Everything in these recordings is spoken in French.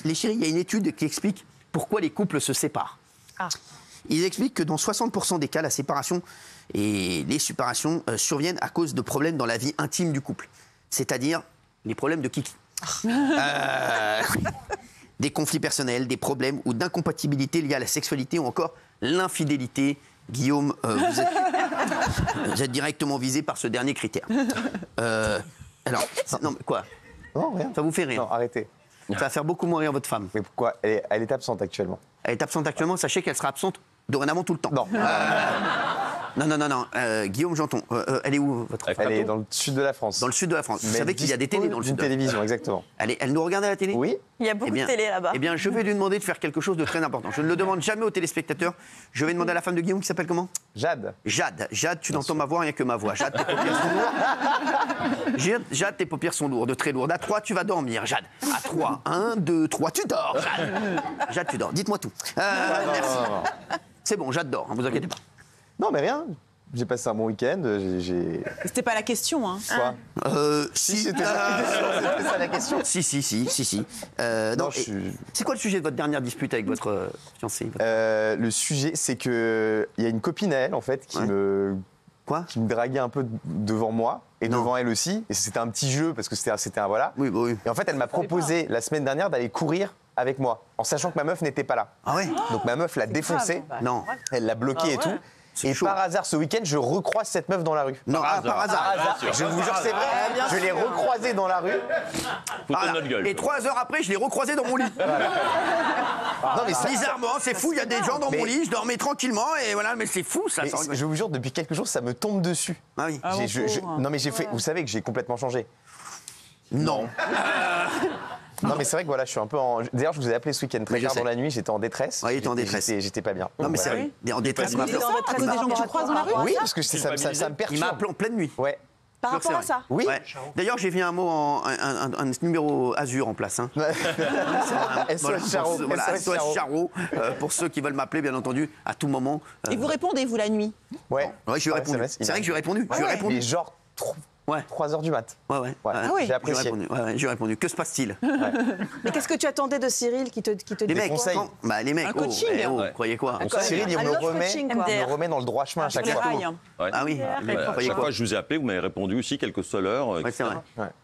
les chéris, il y a une étude qui explique pourquoi les couples se séparent. Ah. Ils expliquent que dans 60% des cas, la séparation et les séparations surviennent à cause de problèmes dans la vie intime du couple. C'est-à-dire les problèmes de kiki. Des conflits personnels, des problèmes ou d'incompatibilité liés à la sexualité ou encore l'infidélité. Guillaume, vous êtes directement visé par ce dernier critère. Alors, non, mais quoi? Non, rien. Ça vous fait rire? Non, arrêtez. Ça va faire beaucoup moins rire votre femme. Mais pourquoi? Elle est absente actuellement. Elle est absente actuellement, sachez qu'elle sera absente dorénavant tout le temps. Non. Non. Guillaume Janton, elle est où votre femme? Elle est dans le sud de la France. Dans le sud de la France. Vous Mais savez qu'il y a des télés dans le sud d'une de la France. télévision, exactement. Elle nous regarde à la télé? Oui. Il y a beaucoup de télé là-bas. Eh bien, je vais lui demander de faire quelque chose de très important. Je ne le demande jamais aux téléspectateurs. Je vais demander à la femme de Guillaume qui s'appelle comment? Jade. Jade, tu n'entends ma voix, rien que ma voix. Jade, tes paupières sont lourdes. Jade, tes paupières sont lourdes, très lourdes. À 3, tu vas dormir, Jade. À 3, 1, 2, 3, tu dors, Jade. Jade, tu dors. Dites-moi tout. Merci. Non. C'est bon, Jade dort, ne vous inquiétez pas. Non, mais rien. J'ai passé un bon week-end. C'était pas la question, hein. Quoi? Si, c'était ça la question. Si. Non, c'est quoi le sujet de votre dernière dispute avec votre fiancé? Le sujet, c'est que il y a une copine à elle, en fait, qui me draguait un peu devant moi et devant elle aussi. Et c'était un petit jeu parce que c'était un voilà. Oui, bah oui. Et en fait, elle m'a proposé la semaine dernière d'aller courir avec moi, en sachant que ma meuf n'était pas là. Ah ouais? Donc ma meuf l'a défoncé. Non. Elle l'a bloqué et tout. Et chaud. par hasard, ce week-end, je recroise cette meuf dans la rue. Non, par hasard. Je vous jure, c'est vrai. Je l'ai recroisée dans la rue. Foutez de notre gueule. Et 3 heures après, je l'ai recroisé dans mon lit. Non, mais ça, bizarrement, c'est fou, il y a des gens dans mon lit, je dormais tranquillement et voilà, mais c'est fou ça. mais je vous jure, depuis quelques jours, ça me tombe dessus. Ah oui. Non, mais j'ai fait. Vous savez que j'ai complètement changé. Non. Non, mais c'est vrai que voilà, je suis un peu en. D'ailleurs, je vous ai appelé ce week-end très tard dans la nuit, j'étais en détresse. Ouais, il était en détresse. J'étais pas bien. Non, mais Voilà. sérieux, en détresse, il m'a appelé. À cause des gens que tu croises dans la rue? Oui, parce que ça me perturbe. Il m'a appelé en pleine nuit. Ouais. Par Sûr que rapport à c'est vrai. ça? Oui. Ouais. D'ailleurs, j'ai vu un mot, un numéro Azur en place. Hein. SOS Charo. Voilà, SOS Charo, pour ceux qui veulent m'appeler, bien entendu, à tout moment. Et vous répondez, vous, la nuit? Ouais. Ouais, je lui ai répondu. SMS, C'est vrai que je lui ai répondu. Je lui ai répondu. Mais genre 3h du mat. Ouais. J'ai apprécié. J'ai répondu. Que se passe-t-il? Mais qu'est-ce que tu attendais de Cyril qui te Les dit mecs, quoi? conseils. Les mecs. Un coaching. Croyez quoi? Cyril, il Un me autre remet, coaching, il quoi. me remet dans le droit chemin à chaque Les fois. rails. Ouais. Ah oui. À Croyez chaque quoi? fois que je vous ai appelé, vous m'avez répondu aussi, quelle que soit l'heure. Ouais, c'est vrai.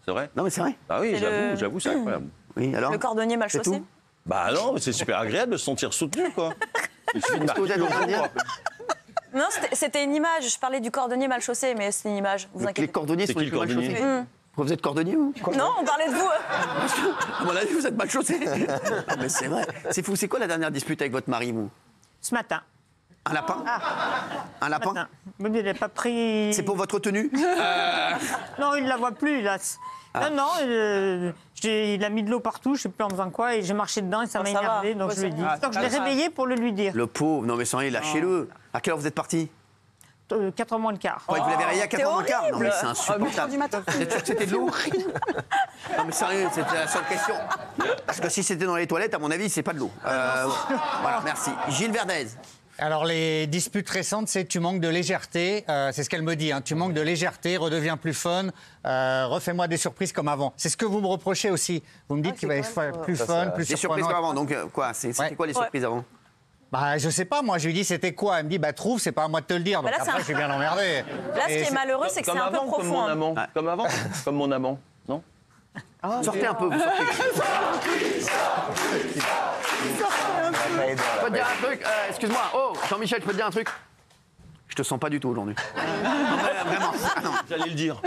C'est vrai? Non, mais c'est vrai. Ah oui, C'est j'avoue, c'est incroyable. Oui, alors. Le cordonnier mal C'est chaussé? tout. Bah non, mais c'est super agréable de se sentir soutenu, quoi. Il suffit de Qu'est-ce que vous êtes en train de dire? Non, c'était une image. Je parlais du cordonnier mal chaussé, mais c'est une image. Vous Les inquiétez. cordonniers C'est sont qui les le plus mal cordonnier? chaussés. Vous êtes cordonnier, vous? Non, on parlait de vous. À mon avis, vous êtes mal chaussés. Non, mais c'est vrai. C'est fou. C'est quoi la dernière dispute avec votre mari, vous? Ce matin. Un lapin? Un lapin? Matin. Mais il n'a pas pris. C'est pour votre tenue? Non, il ne la voit plus, hélas. Non, il a mis de l'eau partout, je ne sais plus en faisant quoi, et j'ai marché dedans et ça Oh, m'a ça va. énervé, donc Ouais, je lui ai ça dit. va. Donc je l'ai réveillé pour le lui dire. Le pauvre. Non, mais sans rien, lâchez-le. À quelle heure vous êtes parti? 4h moins le quart. Vous l'avez réveillé à 4 heures moins le quart? Non, mais c'est insupportable. du matin. Vous êtes sûr que c'était de l'eau? Non, mais sérieux, c'était la seule question. Parce que si c'était dans les toilettes, à mon avis, c'est pas de l'eau. Voilà, merci. Gilles Verdez. Alors, les disputes récentes, c'est tu manques de légèreté. C'est ce qu'elle me dit. Hein. Tu manques de légèreté, redeviens plus fun, refais-moi des surprises comme avant. C'est ce que vous me reprochez aussi. Vous me dites qu'il va être plus fun, plus Des surprises surprenant. comme avant. Donc, quoi? C'était quoi les surprises avant? Bah, je sais pas, moi, je lui dis c'était quoi? Elle me dit, bah, trouve, c'est pas à moi de te le dire. Donc Bah là, après, je suis bien emmerdé. Là, ce qui est malheureux, c'est que c'est Comme un peu avant, comme mon profond. hein. amant. Comme avant, comme mon amant. Non? Sortez un peu, vous sortez. Je peux te dire un truc? Excuse-moi. Oh, Jean-Michel, je peux te dire un truc? Je te sens pas du tout aujourd'hui. Vraiment. Ah non. J'allais le dire.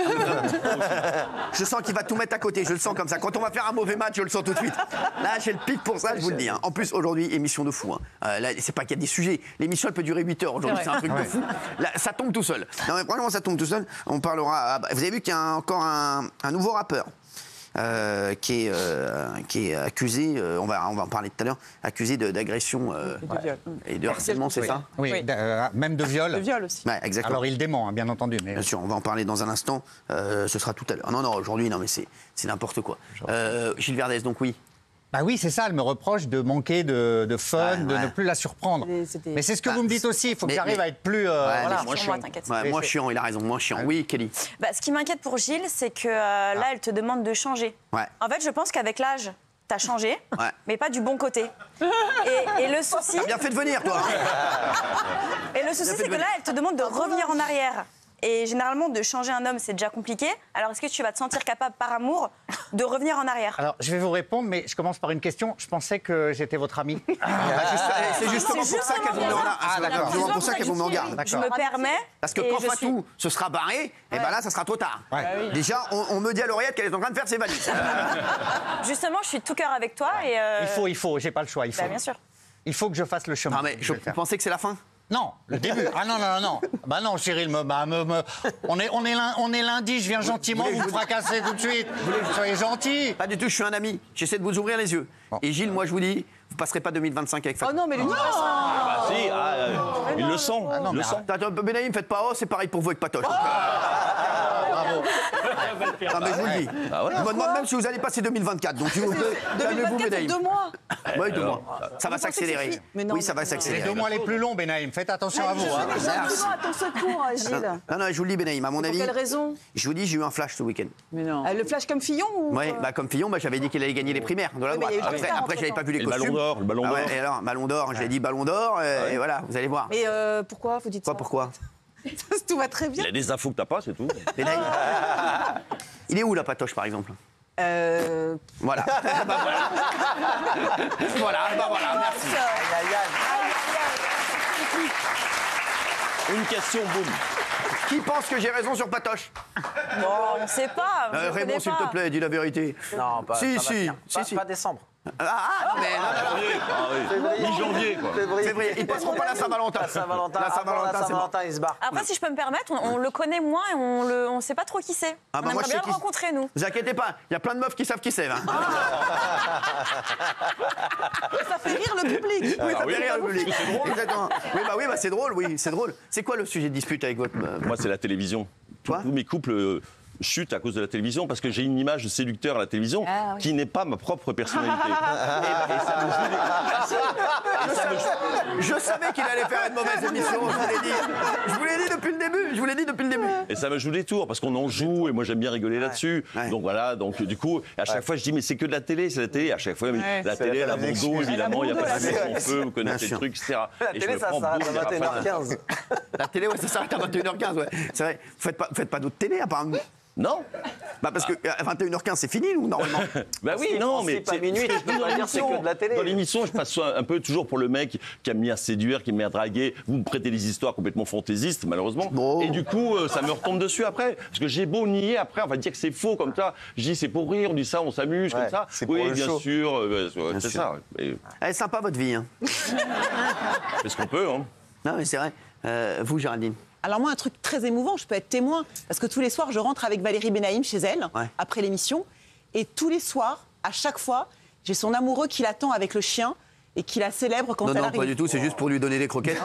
Je sens qu'il va tout mettre à côté, je le sens comme ça. Quand on va faire un mauvais match, je le sens tout de suite. Là, j'ai le pic pour ça, je vous le dis. Hein. En plus, aujourd'hui, émission de fou. Hein. Là, c'est pas qu'il y a des sujets. L'émission, elle peut durer 8 heures aujourd'hui, c'est un truc de fou. Là, ça tombe tout seul. Non, mais probablement, ça tombe tout seul. On parlera. Vous avez vu qu'il y a encore un nouveau rappeur. Qui est accusé, on va en parler tout à l'heure, accusé d'agression et de harcèlement, c'est ça? Oui, même de viol. Le viol aussi. Ouais, exactement. Alors, il dément, hein, bien entendu. Mais... Bien sûr, on va en parler dans un instant. Ce sera tout à l'heure. Non, aujourd'hui, non, mais c'est n'importe quoi. Gilles Verdez, donc oui. Bah oui, c'est ça, elle me reproche de manquer de fun, de ne plus la surprendre. C'était- Mais c'est ce que vous me dites aussi, il faut que j'arrive à être plus... voilà. moins Sur chiant. moi, t'inquiète. Ouais, moins chiant, il a raison, moins chiant. Oui, Kelly. Bah, ce qui m'inquiète pour Gilles, c'est que là, elle te demande de changer. Ouais. En fait, je pense qu'avec l'âge, tu t'as changé, Ouais. mais pas du bon côté. Et le souci, T'as bien fait de venir, toi. c'est que là, elle te demande de revenir en arrière. Et généralement, de changer un homme, c'est déjà compliqué. Alors, est-ce que tu vas te sentir capable, par amour, de revenir en arrière? Alors, je vais vous répondre, mais je commence par une question. Je pensais que j'étais votre ami. C'est justement pour ça qu'elle vous met en garde. Ah, d'accord. C'est justement pour ça qu'elle vous met en garde. Je me permets. Parce que et quand je Fatou se sera barré, et ben là, ça sera trop tard. Ouais. Déjà, on me dit à l'oreillette qu'elle est en train de faire ses valises. Justement, je suis de tout cœur avec toi. Et Il faut, j'ai pas le choix. Il faut. Bah, bien sûr. Il faut que je fasse le chemin. Non, mais Je je vais le faire. pensais que c'est la fin. Non, le début. Ah non. Bah non, Cyril, on est lundi, je viens gentiment vous me fracasser tout de suite. Soyez gentil. Pas du tout, je suis un ami. J'essaie de vous ouvrir les yeux. Bon. Et Gilles, moi, je vous dis, vous passerez pas 2025 avec Fatou. Oh non, mais lui, Ah, si, il le sent. non, il le mais sent. Attends, Benaïm, faites pas c'est pareil pour vous avec Patoche. Bravo. Non, mais je vous le dis. Ah, voilà. Je me demande même si vous allez passer 2024. Donc, s'il vous plaît, calmez-vous, 2024, c'est Benaïm. 2 mois. Oui, 2 mois. Ça va s'accélérer. Mais non, Oui, ça va Les s'accélérer. 2 mois les plus longs, Benaïm. Faites attention à vous. Hein. Les gens à ton secours, Gilles. Non, je vous le dis, Benaïm, à mon Pour avis. quelle raison? Je vous dis, j'ai eu un flash ce week-end. Mais non. Le flash comme Fillon ou Ouais, bah comme Fillon, j'avais dit qu'il allait gagner les primaires de la Oui, mais droite. il y a eu Après, tout ça après j'avais pas vu les Et le costumes. ballon d'or, le ballon Ah d'or. ouais, et alors, ballon d'or, j'ai dit ballon d'or, et voilà, vous allez voir. Mais pourquoi vous dites Quoi, ça? pourquoi Tout va très bien. Il a des infos que t'as pas, c'est tout. Benaïm Il est où la Patoche, par exemple Voilà. Bah voilà. Voilà, merci. Une question, boum. Qui pense que j'ai raison sur Patoche Bon, on ne sait pas. je Raymond, connais s'il pas. te plaît, dis la vérité. Non, pas, Si, pas si, maintenant. si. Pas décembre. Ah, non, mais... Mi-janvier, quoi. Février, ils passeront pas la Saint-Valentin. La Saint-Valentin, La avant Saint-Valentin, la c'est mort. Saint-Valentin, il se barre. Après, si je peux me permettre, on le connaît moins et on ne sait pas trop qui c'est. Ah, On bah, moi, aimerait je bien sais le qui- rencontrer, nous. Vous inquiétez pas, il y a plein de meufs qui savent qui c'est. Hein. Ça fait rire le public. Oui, ça oui, fait rire le parce public. que c'est drôle. Exactement. Oui, bah c'est drôle, oui, c'est drôle. C'est quoi le sujet de dispute avec votre... Moi, c'est la télévision. Toi Tous mes couples chutent à cause de la télévision parce que j'ai une image de séducteur à la télévision Ah, oui. qui n'est pas ma propre personnalité. Et ça Je savais qu'il allait faire une mauvaise émission, je vous l'ai dit. Je vous l'ai dit depuis le début. Et ça me joue des tours parce qu'on en joue et moi j'aime bien rigoler là-dessus. ouais. Donc voilà, donc du coup, à chaque fois je dis mais c'est que de la télé, c'est la télé. À chaque fois, mais la c'est télé, la elle a bon dos, évidemment, il n'y a pas de c'est son feu, vous connaissez Bien les sûr. trucs, etc. La Et je télé, me ça prends s'arrête beaucoup à de rafales. 21h15. La télé, ouais, ça s'arrête à 21h15, ouais. C'est vrai. Vous faites pas d'autres télé, apparemment. Non. Bah parce que à 21h15, c'est fini, nous, normalement. Bah oui, qu'il non, prend mais six pas minuit, je peux pas dire c'est que de la télé. Dans l'émission, je passe un peu toujours pour le mec qui aime bien séduire, qui aime bien draguer. Vous me prêtez des histoires complètement fantaisistes, malheureusement. Bon. Et du coup, ça me retombe dessus après. Parce que j'ai beau nier après, on va dire que c'est faux comme ça. Je dis c'est pour rire, on dit ça, on s'amuse Ouais, comme ça. c'est pour Oui, le bien show. sûr, c'est sûr. ça. Et Elle est sympa, votre vie. Hein. c'est ce qu'on peut, hein. Non, mais c'est vrai. Vous, Géraldine. Alors moi, un truc très émouvant, je peux être témoin, parce que tous les soirs, je rentre avec Valérie Benaïm chez elle, Ouais. après l'émission, et tous les soirs, à chaque fois, j'ai son amoureux qui l'attend avec le chien et qui la célèbre quand Non, elle non, arrive. pas du tout, c'est juste pour lui donner des croquettes.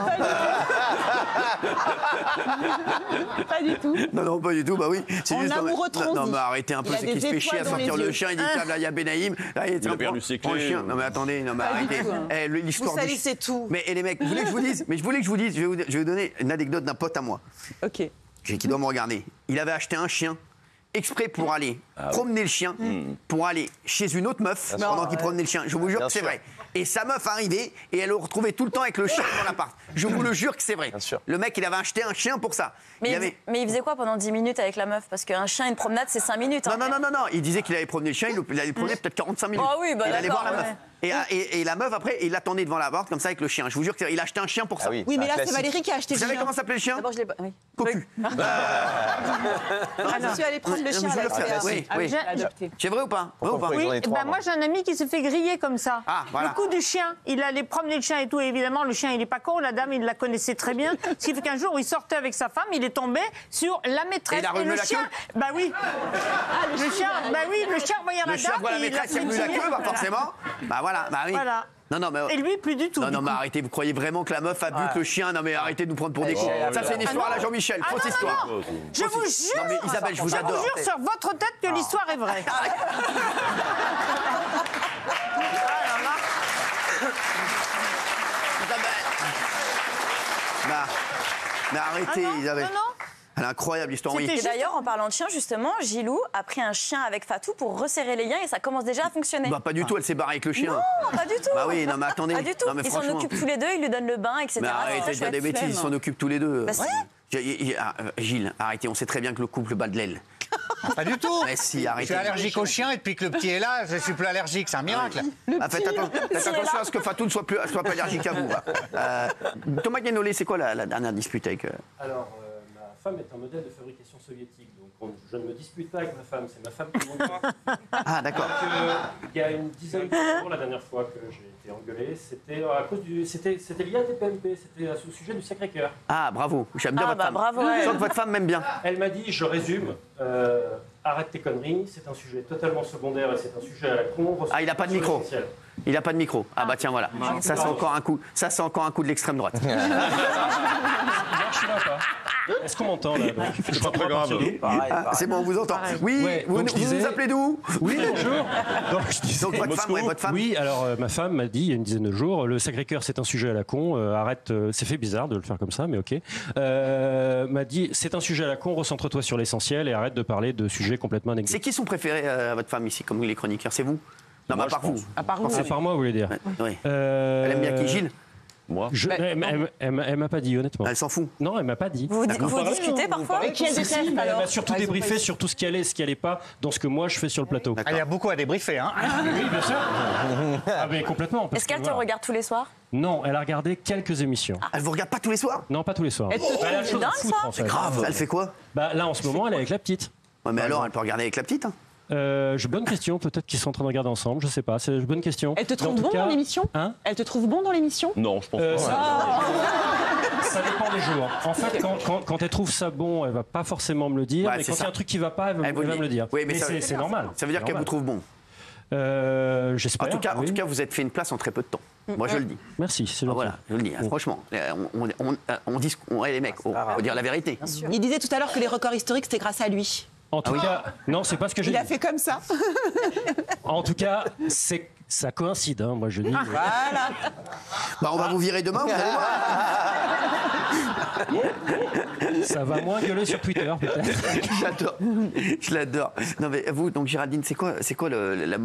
Pas du tout. Non, pas du tout, bah oui. C'est En juste. amoureux Non, non, transi. mais arrêtez un peu, Il a c'est qu'il se des fait chier à étoiles dans sortir les le yeux. chien, il dit tiens, là, il y a Benaïm. Là, il a perdu ses prends le clés. chien. Non, mais attendez, non, mais arrêtez. du tout, hein. L'histoire Vous du salissez tout. Mais et les mecs, vous voulez que je vous dise Mais je voulais que je vous dise, je vais vous donner une anecdote d'un pote à moi, Ok. qui doit me regarder. Il avait acheté un chien exprès pour aller promener le chien, pour aller chez une autre meuf pendant qu'il promenait le chien. Je vous jure Bien que c'est sûr. vrai. Et sa meuf arrivait et elle le retrouvait tout le temps avec le chien dans l'appart. Je vous le jure que c'est vrai. Bien sûr. Le mec, il avait acheté un chien pour ça. Mais il il, avait... mais il faisait quoi pendant 10 minutes avec la meuf? Parce qu'un chien, une promenade, c'est 5 minutes. hein. Non. Il disait qu'il allait promener le chien, il allait promener peut-être 45 minutes. Ah oui, bah il allait d'accord, voir la meuf. ouais. Et la meuf, après, il l'attendait devant la porte, comme ça, avec le chien. Je vous jure qu'il a acheté un chien pour ça. Ah oui, Oui, mais un là, c'est classique. Valérie qui a acheté Vous le savez chien. comment s'appelait le chien D'abord, je l'ai pas. Oui. Cocu. Je suis allée prendre le chien Je à vais la le faire. CA. Oui, Ah, oui. j'ai- Adopté. C'est vrai ou pas Vrai ou pas Pourquoi Oui, J'en ai trois, ben moi j'ai un ami qui s'est fait griller comme ça. Ah, voilà. Le coup du chien, il allait promener le chien et tout, et évidemment le chien il est pas con, la dame il la connaissait très bien. Ce qui fait qu'un jour il sortait avec sa femme, il est tombé sur la maîtresse. Et il a remué le la chien, queue bah oui. le chien, bah oui, le chien voyait Le la chien dame. voit la et il maîtresse, a il remue la fait queue, bah forcément. Bah voilà, bah oui. Voilà. Non, mais... Et lui plus du tout. Non, du mais coup. arrêtez, vous croyez vraiment que la meuf a bu que le chien Non, mais arrêtez de nous prendre pour des cons. Ça, c'est une histoire à la Jean-Michel. Ah Fausse non, histoire. non, non. Je vous jure. Non, mais Isabelle, je vous adore. Je vous jure sur votre tête que l'histoire est vraie. Isabelle. Bah, mais arrêtez, Ah non, Isabelle. non, non. Elle est incroyable, l'histoire, oui. Et d'ailleurs, en parlant de chien, justement, Gilou a pris un chien avec Fatou pour resserrer les liens et ça commence déjà à fonctionner. Bah, pas du tout, elle s'est barrée avec le chien. Non, pas du tout. Bah oui, non, mais attendez. Pas du tout. Non, mais Ils s'en franchement. occupent tous les deux, ils lui donnent le bain, etc. Mais arrêtez de dire des bêtises, ils s'en occupent tous les deux. Bah, si. Gilles, arrêtez, on sait très bien que le couple bat de l'aile. Pas du tout. Mais si, Je arrêtez. suis allergique au chien et depuis que le petit est là, je suis plus allergique. C'est un miracle. Faites attention à ce que Fatou ne soit pas allergique à vous. Thomas Guénolé, c'est quoi la dernière dispute avec... Alors, ma femme est un modèle de fabrication soviétique, donc je ne me dispute pas avec ma femme, c'est ma femme qui m'engueule. Ah, d'accord. Il y a une dizaine de jours, la dernière fois que j'ai été engueulé, c'était à cause c'était lié à TPMP, c'était au sujet du Sacré-Cœur. Ah, bravo, j'aime bien votre femme. Bravo, Je sens que votre femme m'aime bien. Elle m'a dit, je résume, arrête tes conneries, c'est un sujet totalement secondaire et c'est un sujet à la con. Ah, il n'a pas de micro. Il n'a pas de micro. Ah bah tiens, voilà. Ça, c'est encore un coup. Ça, c'est encore un coup de l'extrême droite. Non, je suis là pas. Est-ce qu'on m'entend là donc C'est pas très grave. Ah, c'est bon, on vous entend. Oui, Ouais, vous donc je disais- nous appelez d'où? Oui, bonjour. Donc, je disais- Donc votre femme. Oui, alors ma femme m'a dit il y a une dizaine de jours, le Sacré-Cœur c'est un sujet à la con, arrête, c'est fait bizarre de le faire comme ça, mais ok. M'a dit c'est un sujet à la con, recentre-toi sur l'essentiel et arrête de parler de sujets complètement C'est négligeables. qui son préféré à votre femme ici, comme les chroniqueurs? C'est vous? Non, Moi, mais à part je vous. pense. À part vous. C'est par moi, vous voulez dire Oui. Elle aime bien qui? Gilles? Moi Elle m'a pas dit, honnêtement. Elle s'en fout. Non, elle m'a pas dit. Vous discutez parfois? Et qui elle déteste Elle alors m'a surtout débriefé sur tout ce qui allait et ce qui allait pas dans ce que moi je fais sur le plateau. Ah, il y a beaucoup à débriefer. Hein. Oui, bien sûr. Ah, mais complètement. parce Est-ce qu'elle que, te voilà. regarde tous les soirs? Non, elle a regardé quelques émissions. Elle vous regarde pas tous les soirs? Non, pas tous les soirs. Elle te Elle a la C'est chose à dingue, foutre, ça. en fait. Grave. Elle fait quoi? Bah, là, en ce moment, elle est avec la petite. Ouais, mais alors, elle peut regarder avec la petite. Hein. Bonne question. Peut-être qu'ils sont en train de regarder ensemble. Je sais pas. C'est une bonne question. Elle te Mais trouve en tout bon cas- dans l'émission? Hein Elle te trouve bon dans l'émission? Non, je pense pas. Ça dépend des jours. En fait, quand elle trouve ça bon, elle va pas forcément me le dire. Ouais, mais c'est quand il y ça. a un truc qui va pas, elle va vous me le dire. Oui, mais c'est normal. Ça veut dire C'est qu'elle vous normal. trouve bon. J'espère. En tout cas, oui. vous êtes fait une place en très peu de temps. Moi, je le dis. Merci. C'est Ah, gentil. voilà, je le dis. Franchement, on dit, ouais, les mecs, faut dire la vérité. Il disait tout à l'heure que les records historiques, c'était grâce à lui. En tout cas, non, c'est pas ce que j'ai Il a dit. fait comme ça. En tout cas, ça coïncide. Hein, moi, je dis. Voilà. Bah, on va vous virer demain, vous allez voir. Ça va moins gueuler sur Twitter, peut-être. Je l'adore. Non, mais vous, donc Géraldine, c'est quoi le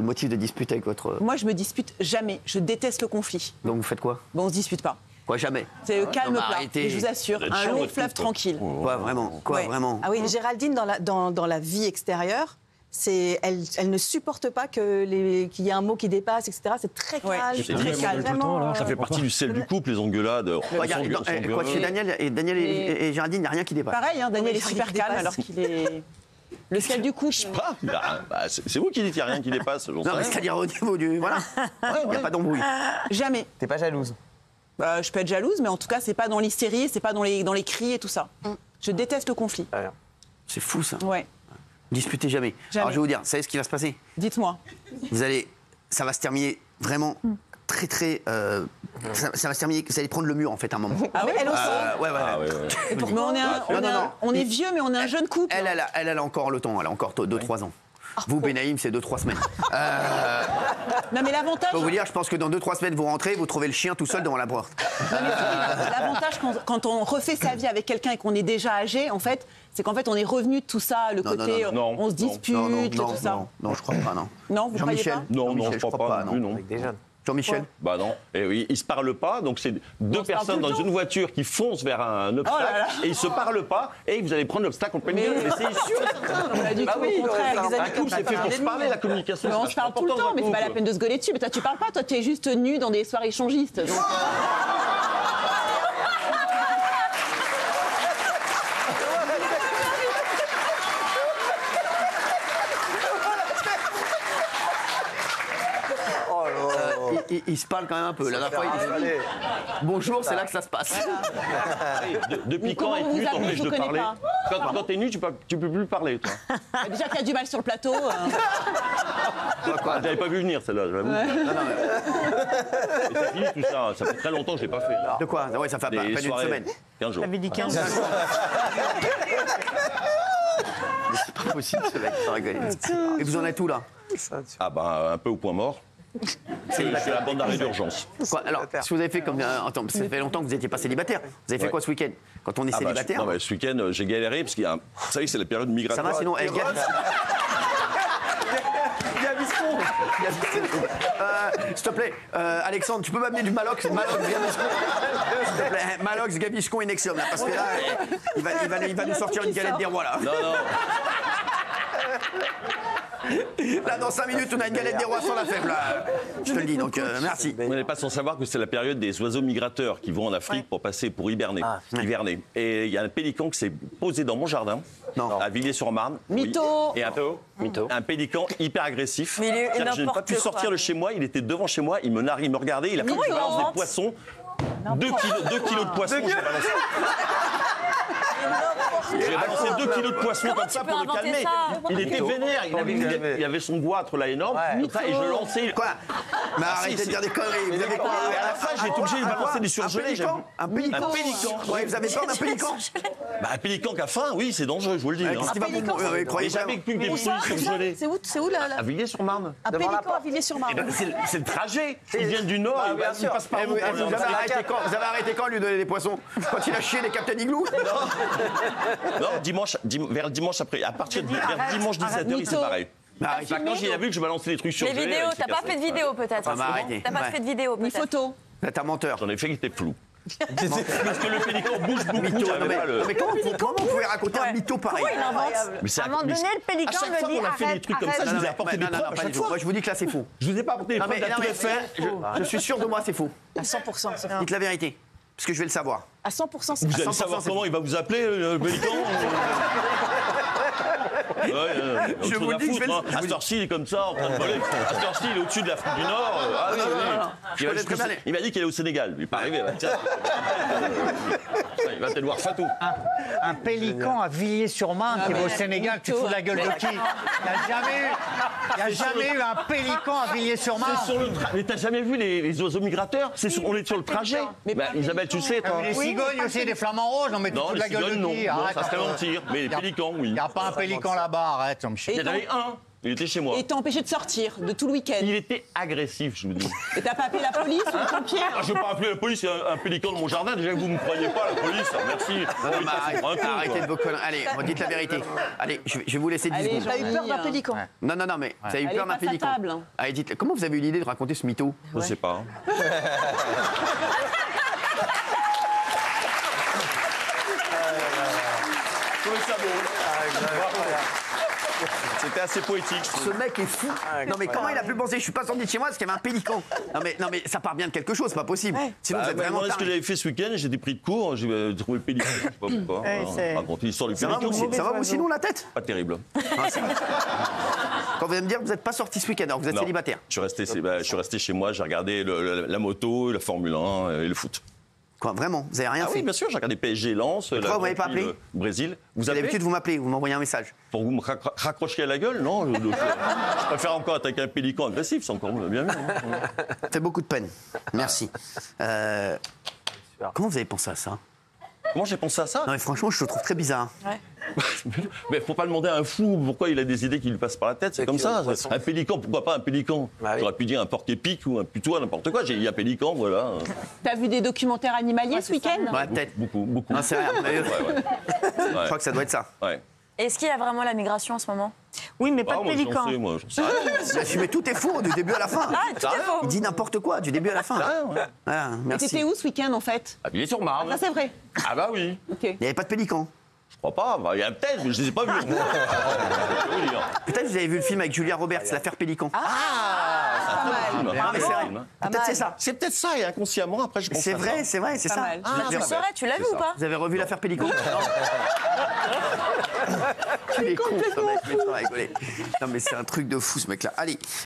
motif de dispute avec votre. Moi, je me dispute jamais. Je déteste le conflit. Donc vous faites quoi? Bon, on se dispute pas. Quoi, jamais? C'est le calme Non, mais plat. arrêtez. Et je vous assure, Vous êtes un chiant, long votre fleuve couple. tranquille. Quoi, vraiment? Quoi, Ouais. vraiment? Ah oui, Géraldine, dans la vie extérieure, elle ne supporte pas qu'il y ait un mot qui dépasse, etc. C'est très Ouais. calme. C'est très vrai, calme, tout le temps, vraiment, alors. Ça fait partie du sel du couple, les engueulades. Regarde, quoi, chez Daniel et Géraldine, il n'y a rien qui dépasse. Pareil, hein, Daniel Oui, est super il dépasse. calme alors qu'il est le sel du couple. C'est vous qui dites qu'il n'y a rien qui dépasse. j'en sais Non, mais rien. c'est-à-dire au niveau du. Voilà. Il n'y a pas d'embrouille. Jamais. T'es pas jalouse? Je peux être jalouse, mais en tout cas, c'est pas dans l'hystérie, c'est pas dans les cris et tout ça. Je déteste le conflit. C'est fou, ça. Ouais. Disputez jamais. Jamais. Alors, je vais vous dire, vous savez ce qui va se passer? Dites-moi. Ça va se terminer vraiment très, très. Ça va se terminer, vous allez prendre le mur, en fait, à un moment. Ah ouais, elle aussi. Ouais. Mais on est vieux, mais on est un jeune couple. Elle a encore le temps, elle a encore 2-3 ans. Vous, Benaïm, c'est 2-3 semaines. Non, mais l'avantage. Je peux vous dire, je pense que dans 2-3 semaines, vous rentrez, vous trouvez le chien tout seul devant la porte. L'avantage quand on refait sa vie avec quelqu'un et qu'on est déjà âgé, en fait, c'est qu'en fait on est revenu de tout ça, le côté non, on se dispute, tout ça. Non, je crois pas, non. Non, vous croyez Jean-Michel pas? Non, Jean-Michel, je crois pas non plus, non. Avec des jeunes. Jean-Michel? Bah non. Et oui, ils se parlent pas, donc c'est deux se parle personnes tout le dans temps. une voiture qui foncent vers un obstacle là là. et ils se parlent pas et vous allez prendre l'obstacle en pleine gueule. Mais c'est sûr. Pas du Bah tout, oui, au contraire. un couple c'est fait pour se parler, la communication. Mais on c'est se parle tout le important temps, mais dans un c'est pas la couple. peine de se gueuler dessus. Mais toi, tu parles pas, toi, tu es juste nu dans des soirées échangistes. Donc, Il se parle quand même un peu. La dernière fois, il dit bonjour, c'est là que ça se passe. Depuis Comment quand être vous nu vous appelez, t'empêche je de vous connais parler? Quand t'es nu, tu peux plus parler, toi. déjà qu'il y a du mal sur le plateau. Ah, j'avais pas vu venir celle-là, j'avoue. Mais c'est fini tout ça, ça fait très longtemps que je l'ai pas fait. De quoi? Ouais, ça fait à Des peine une soirées, semaine. 15 jours. T'avais dit 15 jours. C'est pas possible, ce mec, sans rigoler. Et vous en êtes où, là? Ah bah un peu au point mort. Je suis à la bande d'arrêt d'urgence. Quoi, alors, si vous avez fait comme. Attends, ça fait longtemps que vous n'étiez pas célibataire. Vous avez fait quoi ce week-end? Quand on est célibataire. Non, mais ce week-end, j'ai galéré parce qu'il y a vous savez, c'est la période migratoire. Ça va, sinon. S'il te plaît, Alexandre, tu peux m'amener du Malox, Gaviscon. S'il te plaît, Malox, Gaviscon et Nexium, là, parce que là, il va nous sortir une galette des rois, là. Non. Là, dans 5 minutes, on a une galette des rois sans la faible, là. Je te le dis, donc merci. Vous n'êtes pas sans savoir que c'est la période des oiseaux migrateurs qui vont en Afrique pour hiberner. Et il y a un pélican qui s'est posé dans mon jardin, à Villiers-sur-Marne. Mytho. Et un pélican hyper agressif. Mais Je n'ai pas pu sortir de chez moi, il était devant chez moi, il me regardait, il a fait que je balance des poissons. 2 kilos de poissons, j'ai balancé. J'ai balancé 2 kilos de poissons comme ça pour le calmer. Il était vénère, il avait son goitre là énorme, et je lançais. Quoi? Mais arrêtez de dire des conneries. Vous avez quoi? À la fin, j'ai été obligé de balancer des surgelés. Un pélican. Ouais, vous avez peur d'un pélican? Un pélican qui a faim, oui, c'est dangereux, je vous le dis. Qu'est-ce qui va vous croyez jamais que des fruits surgelés. C'est où là À Villiers-sur-Marne. Un pélican à Villiers-sur-Marne. C'est le trajet. Ils viennent du Nord, ils passent par où? Vous avez arrêté quand lui donner des poissons? Quand il a chié les Captain Igloo? Non, vers dimanche après. À partir de vers dimanche 17h, c'est pareil. Quand j'ai vu que je balançais des trucs sur Les vidéos, t'as pas fait de vidéo peut-être? T'as pas fait de vidéo peut-être? Une photo. T'es un menteur. J'en ai fait qui était flou. Parce que le pélican bouge beaucoup. Mais comment vous pouvez raconter un mytho pareil? Comment il invente? À un moment donné, le pélican À chaque fois me dit qu'on a fait des trucs comme ça, je vous ai apporté des preuves à chaque fois. Moi, je vous dis que là, c'est faux. Je vous ai pas apporté des preuves, il a tout fait. Je suis sûr de moi, c'est faux. À 100%. Dites la vérité. Parce que je vais le savoir. À 100%, c'est Vous allez savoir comment il va vous appeler, le pélican. Je vous le dis, à cette heure-ci, il est comme ça, en train de voler. À cette heure-ci, il est au-dessus de l'Afrique du Nord. Il m'a dit qu'il est au Sénégal. Il n'est pas arrivé. Il va peut-être voir Fatou. Un pélican à Villiers-sur-Marne qui va au Sénégal, tu te fous de la gueule de qui? Il n'y a jamais eu un pélican à Villiers-sur-Marne. Mais t'as jamais vu les oiseaux migrateurs? On est sur le trajet. Isabelle, tu sais, toi. Les cigognes aussi, des flamants roses, non mais tu te fous de la gueule de qui? Non, ça serait mentir. Mais les pélicans, oui. Il n'y a pas un pélican là-bas, arrête, on me chie. Il y en avait un. Il était chez moi. Et t'as empêché de sortir de tout le week-end. Il était agressif, je vous dis. Et t'as pas appelé la police ou les pompiers? Je ne vais pas appeler la police, il y a un pélican de mon jardin. Déjà que vous ne me croyez pas, la police. Merci. Arrêtez de vos conneries. Allez, dites la vérité. Allez, je vais vous laisser 10 secondes. T'as eu peur d'un pélican? Non, mais vous avez eu peur d'un pélican. Allez, dites, comment vous avez eu l'idée de raconter ce mytho? Je ne sais pas. C'était assez poétique. Ce mec est fou. Non mais comment il a pu penser? Je suis pas sorti de chez moi parce qu'il y avait un pélican. Non mais ça part bien de quelque chose, c'est pas possible. Sinon vous êtes vraiment ce que j'avais fait ce week-end, j'ai été pris de court, j'ai trouvé le pélican. Je sais pas pourquoi. Raconte l'histoire du pélican. Ça va vous sinon la tête? Pas terrible. Quand vous allez me dire que vous n'êtes pas sorti ce week-end, alors vous êtes célibataire. Je suis resté chez moi, j'ai regardé la moto, la Formule 1 et le foot. Quoi, vraiment? Vous avez rien fait? Oui, bien sûr, j'ai regardé PSG Lens, pourquoi vous m'avez pas appelé? Le Brésil. D'habitude, vous m'appelez, vous m'envoyez un message. Pour vous me raccrocher à la gueule? Non, je préfère encore attaquer un pélican agressif, c'est encore bien mieux. Ça fait beaucoup de peine. Merci. Comment vous avez pensé à ça? Comment j'ai pensé à ça? Non mais franchement, je le trouve très bizarre. Ouais. Mais faut pas demander à un fou pourquoi il a des idées qui lui passent par la tête, c'est comme ça. Un pélican, pourquoi pas un pélican? J'aurais pu dire un porc-épic ou un putois, n'importe quoi. J'ai dit un pélican, voilà. T'as vu des documentaires animaliers ce week-end? Ouais, peut-être. Beaucoup. Non, c'est rien. Je crois que ça doit être ça. Ouais. Est-ce qu'il y a vraiment la migration en ce moment? Oui, mais pas de pélican. J'en sais rien. Mais tout est faux du début à la fin. Tout est faux. Il dit n'importe quoi du début à la fin. Merci. Et t'étais où ce week-end en fait? À Villiers-sur-Marne. Ça c'est vrai. Ah bah oui. Ok. Il n'y avait pas de pélican. Je crois pas. Il y a peut-être, mais je les ai pas vus. Peut-être vous avez vu le film avec Julia Roberts, l'affaire Pélican. Non, mais c'est vrai. Peut-être c'est ça. C'est peut-être ça, et inconsciemment, après, je pense C'est vrai, c'est ça. Tu le saurais, tu l'as vu ou pas? Vous avez revu l'affaire Pélican? Il est con, ce mec, mais tu vas rigoler. Non, mais c'est un truc de fou, ce mec-là. Allez.